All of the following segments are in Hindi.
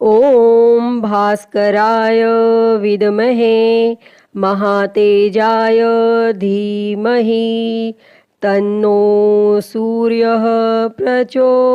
ओम भास्कराय विद्महे महातेजाय धीमहि तन्नो सूर्यः प्रचोदयात्।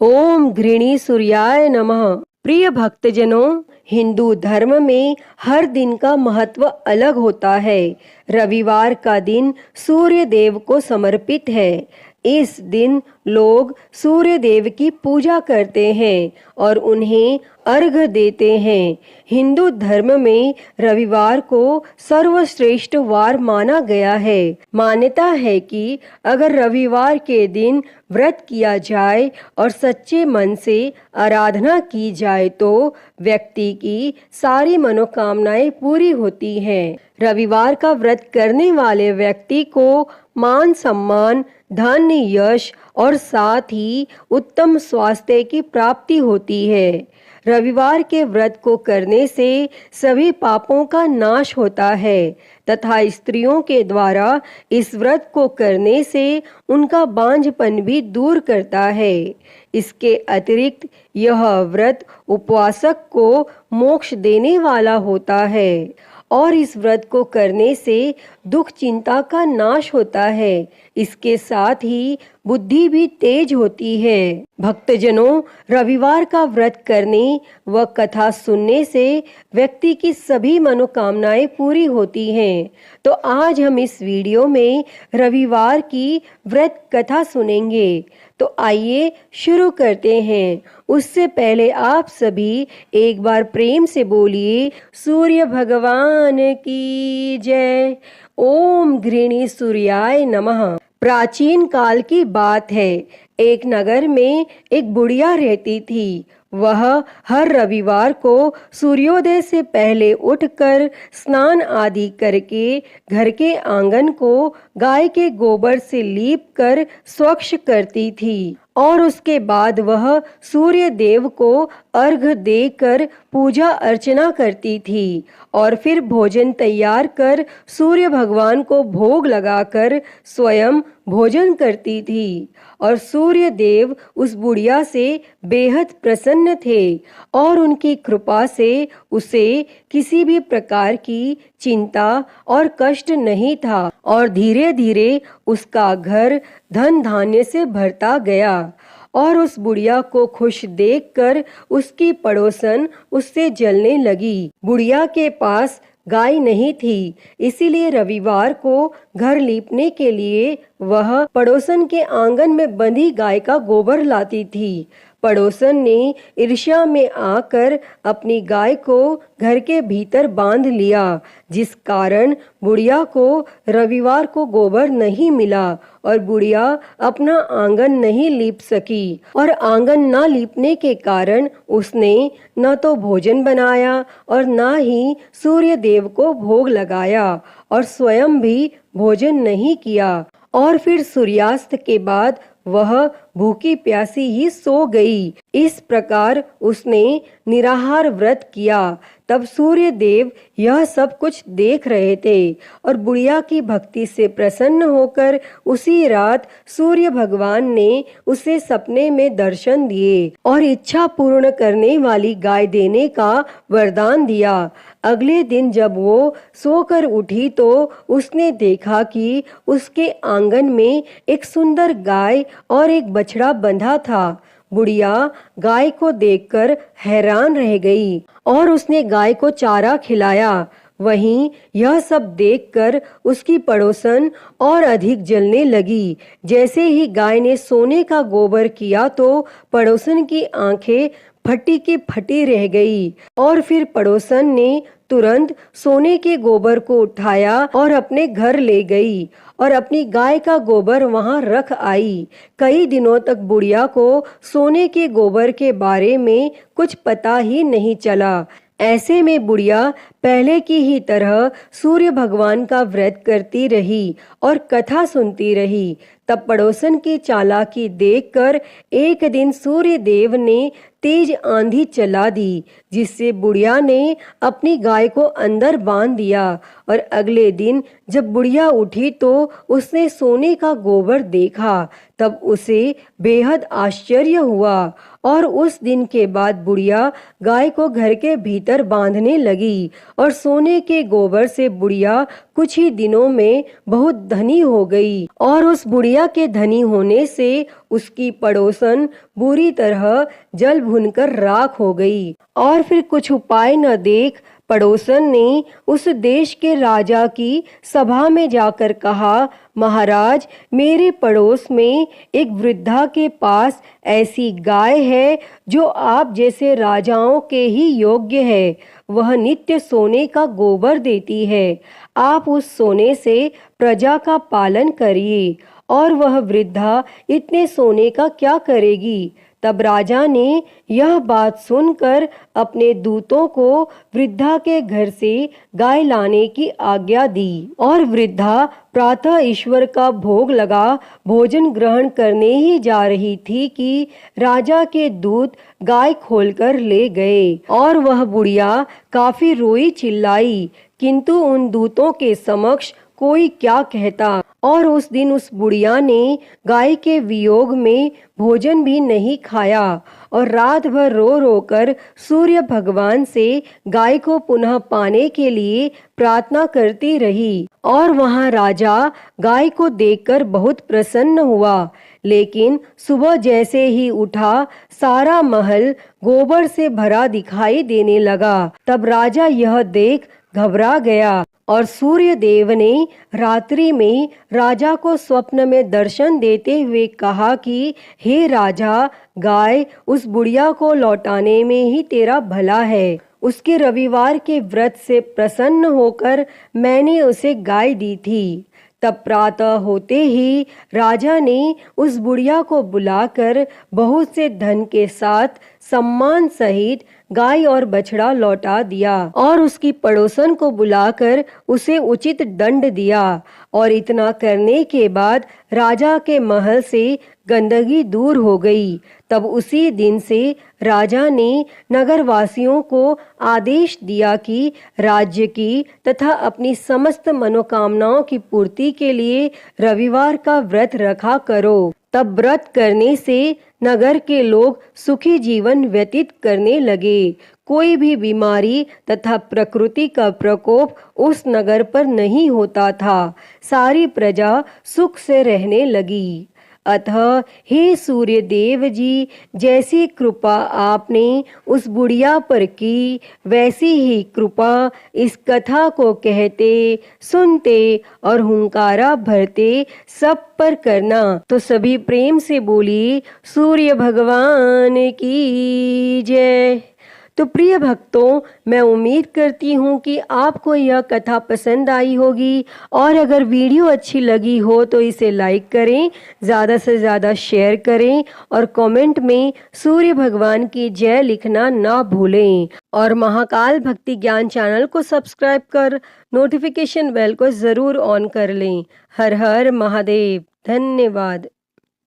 ओम घृणी सूर्याय नमः। प्रिय भक्तजनों, हिंदू धर्म में हर दिन का महत्व अलग होता है। रविवार का दिन सूर्य देव को समर्पित है। इस दिन लोग सूर्य देव की पूजा करते हैं और उन्हें अर्घ्य देते हैं। हिंदू धर्म में रविवार को सर्वश्रेष्ठ वार माना गया है। मान्यता है कि अगर रविवार के दिन व्रत किया जाए और सच्चे मन से आराधना की जाए तो व्यक्ति की सारी मनोकामनाएं पूरी होती हैं। रविवार का व्रत करने वाले व्यक्ति को मान सम्मान, धन, यश और साथ ही उत्तम स्वास्थ्य की प्राप्ति होती है। रविवार के व्रत को करने से सभी पापों का नाश होता है तथा स्त्रियों के द्वारा इस व्रत को करने से उनका बांझपन भी दूर करता है। इसके अतिरिक्त यह व्रत उपवासक को मोक्ष देने वाला होता है और इस व्रत को करने से दुख चिंता का नाश होता है। इसके साथ ही बुद्धि भी तेज होती है। भक्तजनों, रविवार का व्रत करने व कथा सुनने से व्यक्ति की सभी मनोकामनाएं पूरी होती हैं। तो आज हम इस वीडियो में रविवार की व्रत कथा सुनेंगे। तो आइए शुरू करते हैं। उससे पहले आप सभी एक बार प्रेम से बोलिए, सूर्य भगवान की जय। ओम घृणी सूर्याय नमः। प्राचीन काल की बात है। एक नगर में एक बुढ़िया रहती थी। वह हर रविवार को सूर्योदय से पहले उठकर स्नान आदि करके घर के आंगन को गाय के गोबर से लीप कर स्वच्छ करती थी और उसके बाद वह सूर्य देव को अर्घ्य देकर पूजा अर्चना करती थी और फिर भोजन तैयार कर सूर्य भगवान को भोग लगाकर स्वयं भोजन करती थी और सूर्य देव उस बुढ़िया से बेहद प्रसन्न थे और उनकी कृपा से उसे किसी भी प्रकार की चिंता और कष्ट नहीं था और धीरे धीरे उसका घर धन धान्य से भरता गया। और उस बुढ़िया को खुश देखकर उसकी पड़ोसन उससे जलने लगी। बुढ़िया के पास गाय नहीं थी, इसीलिए रविवार को घर लीपने के लिए वह पड़ोसन के आंगन में बंधी गाय का गोबर लाती थी। पड़ोसन ने ईर्ष्या में आकर अपनी गाय को घर के भीतर बांध लिया, जिस कारण बुढ़िया को रविवार को गोबर नहीं मिला और बुढ़िया अपना आंगन नहीं लीप सकी। और आंगन न लीपने के कारण उसने न तो भोजन बनाया और न ही सूर्य देव को भोग लगाया और स्वयं भी भोजन नहीं किया। और फिर सूर्यास्त के बाद वह भूखी प्यासी ही सो गई। इस प्रकार उसने निराहार व्रत किया। तब सूर्य देव यह सब कुछ देख रहे थे और बुढ़िया की भक्ति से प्रसन्न होकर उसी रात सूर्य भगवान ने उसे सपने में दर्शन दिए और इच्छा पूर्ण करने वाली गाय देने का वरदान दिया। अगले दिन जब वो सोकर उठी तो उसने देखा कि उसके आंगन में एक सुंदर गाय और एक बछड़ा बंधा था। बुढ़िया गाय को देखकर हैरान रह गई और उसने गाय को चारा खिलाया। वहीं यह सब देखकर उसकी पड़ोसन और अधिक जलने लगी। जैसे ही गाय ने सोने का गोबर किया तो पड़ोसन की आंखें फटी की फटी रह गई और फिर पड़ोसन ने तुरंत सोने के गोबर को उठाया और अपने घर ले गई और अपनी गाय का गोबर वहां रख आई। कई दिनों तक बुढ़िया को सोने के गोबर के बारे में कुछ पता ही नहीं चला। ऐसे में बुढ़िया पहले की ही तरह सूर्य भगवान का व्रत करती रही और कथा सुनती रही। तब पड़ोसन की चालाकी देखकर एक दिन सूर्य देव ने तेज आंधी चला दी, जिससे बुढ़िया ने अपनी गाय को अंदर बांध दिया। और अगले दिन जब बुढ़िया उठी तो उसने सोने का गोबर देखा। तब उसे बेहद आश्चर्य हुआ और उस दिन के बाद बुढ़िया गाय को घर के भीतर बांधने लगी और सोने के गोबर से बुढ़िया कुछ ही दिनों में बहुत धनी हो गई। और उस बुढ़िया के धनी होने से उसकी पड़ोसन बुरी तरह जल भुनकर राख हो गई। और फिर कुछ उपाय न देख पड़ोसन ने उस देश के राजा की सभा में जाकर कहा, महाराज, मेरे पड़ोस में एक वृद्धा के पास ऐसी गाय है जो आप जैसे राजाओं के ही योग्य है। वह नित्य सोने का गोबर देती है। आप उस सोने से प्रजा का पालन करिए। और वह वृद्धा इतने सोने का क्या करेगी? तब राजा ने यह बात सुनकर अपने दूतों को वृद्धा के घर से गाय लाने की आज्ञा दी। और वृद्धा प्रातः ईश्वर का भोग लगा भोजन ग्रहण करने ही जा रही थी कि राजा के दूत गाय खोलकर ले गए। और वह बुढ़िया काफी रोई चिल्लाई, किंतु उन दूतों के समक्ष कोई क्या कहता। और उस दिन उस बुढ़िया ने गाय के वियोग में भोजन भी नहीं खाया और रात भर रो रो कर सूर्य भगवान से गाय को पुनः पाने के लिए प्रार्थना करती रही। और वहां राजा गाय को देखकर बहुत प्रसन्न हुआ। लेकिन सुबह जैसे ही उठा, सारा महल गोबर से भरा दिखाई देने लगा। तब राजा यह देख घबरा गया और सूर्य देव ने रात्रि में राजा को स्वप्न में दर्शन देते हुए कहा कि हे राजा, गाय उस बुढ़िया को लौटाने में ही तेरा भला है। उसके रविवार के व्रत से प्रसन्न होकर मैंने उसे गाय दी थी। तब प्रातः होते ही राजा ने उस बुढ़िया को बुलाकर बहुत से धन के साथ सम्मान सहित गाय और बछड़ा लौटा दिया और उसकी पड़ोसन को बुलाकर उसे उचित दंड दिया। और इतना करने के बाद राजा के महल से गंदगी दूर हो गई। तब उसी दिन से राजा ने नगरवासियों को आदेश दिया कि राज्य की तथा अपनी समस्त मनोकामनाओं की पूर्ति के लिए रविवार का व्रत रखा करो। तब व्रत करने से नगर के लोग सुखी जीवन व्यतीत करने लगे। कोई भी बीमारी तथा प्रकृति का प्रकोप उस नगर पर नहीं होता था। सारी प्रजा सुख से रहने लगी। अतः हे सूर्य देव जी, जैसी कृपा आपने उस बुढ़िया पर की, वैसी ही कृपा इस कथा को कहते, सुनते और हुंकारा भरते सब पर करना। तो सभी प्रेम से बोली सूर्य भगवान की जय। तो प्रिय भक्तों, मैं उम्मीद करती हूँ कि आपको यह कथा पसंद आई होगी और अगर वीडियो अच्छी लगी हो तो इसे लाइक करें, ज़्यादा से ज़्यादा शेयर करें और कमेंट में सूर्य भगवान की जय लिखना ना भूलें। और महाकाल भक्ति ज्ञान चैनल को सब्सक्राइब कर नोटिफिकेशन बेल को ज़रूर ऑन कर लें। हर हर महादेव। धन्यवाद।